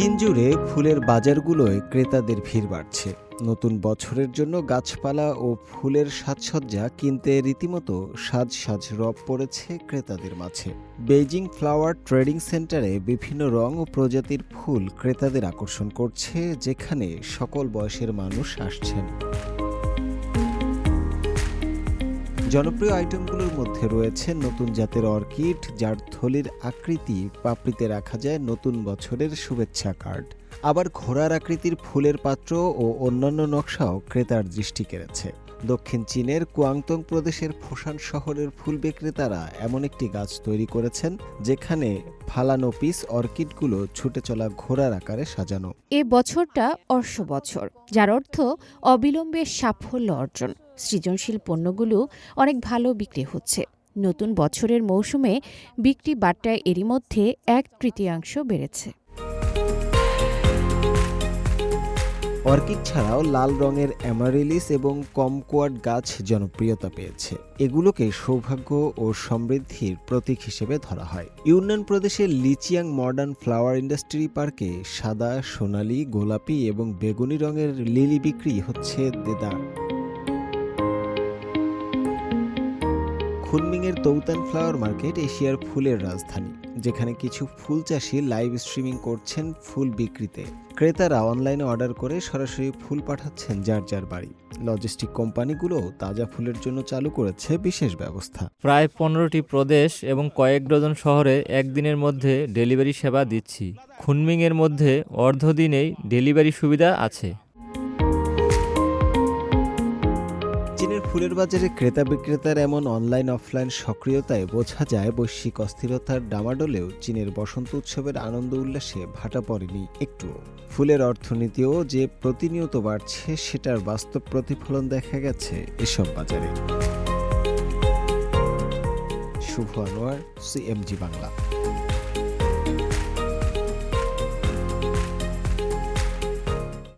চীন জুড়ে ফুলের বাজারগুলোয় ক্রেতাদের ভিড় বাড়ছে। নতুন বছরের জন্য গাছপালা ও ফুলের সাজসজ্জা কিনতে রীতিমতো সাজ সাজ রব পড়েছে ক্রেতাদের মাঝে। বেইজিং ফ্লাওয়ার ট্রেডিং সেন্টারে বিভিন্ন রং ও প্রজাতির ফুল ক্রেতাদের আকর্ষণ করছে, যেখানে সকল বয়সের মানুষ আসছেন। জনপ্রিয় আইটেমগুলোর মধ্যে রয়েছে নতুন জাতের অর্কিড, যার থলির আকৃতি পাপড়িতে রাখা যায় নতুন বছরের শুভেচ্ছা কার্ড। আবার ঘোড়ার আকৃতির ফুলের পাত্র ও অন্যান্য নকশাও ক্রেতার দৃষ্টি কেড়েছে। দক্ষিণ চীনের কুয়াংতং প্রদেশের ফোসান শহরের ফুল বিক্রেতারা এমন একটি গাছ তৈরি করেছেন, যেখানে ফালানো পিস অর্কিডগুলো ছুটে চলা ঘোড়ার আকারে সাজানো। এ বছরটা অর্শ বছর, যার অর্থ অবিলম্বে সাফল্য অর্জন। সৃজনশীল পণ্যগুলো অনেক ভালো বিক্রি হচ্ছে। নতুন বছরের মৌসুমে বিক্রি বাট্টায় এরই মধ্যে 1/3 বেড়েছে। অর্কিড ছাড়াও লাল রঙের অ্যামারিলিস এবং কমকোয়াট গাছ জনপ্রিয়তা পেয়েছে। এগুলোকে সৌভাগ্য ও সমৃদ্ধির প্রতীক হিসেবে ধরা হয়। ইউনান প্রদেশের লিচিয়াং মডার্ন ফ্লাওয়ার ইন্ডাস্ট্রি পার্কে সাদা, সোনালী, গোলাপি এবং বেগুনি রঙের লিলি বিক্রি হচ্ছে দেদার। খুনমিংয়ের তৌতান ফ্লাওয়ার মার্কেট এশিয়ার ফুলের রাজধানী, যেখানে কিছু ফুল চাষি লাইভ স্ট্রিমিং করছেন ফুল বিক্রিতে। ক্রেতারা অনলাইনে অর্ডার করে সরাসরি ফুল পাঠাচ্ছেন যার যার বাড়ি। লজিস্টিক কোম্পানিগুলোও তাজা ফুলের জন্য চালু করেছে বিশেষ ব্যবস্থা। প্রায় 15টি প্রদেশ এবং কয়েক ডজন শহরে একদিনের মধ্যে ডেলিভারি সেবা দিচ্ছি। খুনমিংয়ের মধ্যে অর্ধদিনেই ডেলিভারি সুবিধা আছে। চীনের ফুলের বাজারে ক্রেতা বিক্রেতার এমন অনলাইন অফলাইন সক্রিয়তায় বোঝা যায় বৈশ্বিক অস্থিরতার ডামাডোলেও চীনের বসন্ত উৎসবের আনন্দ উল্লাসে ভাটা পড়েনি একটুও। ফুলের অর্থনীতিও যে প্রতিনিয়ত বাড়ছে, সেটার বাস্তব প্রতিফলন দেখা গেছে এসব বাজারে। শুভ আনোয়ার, CMG বাংলা।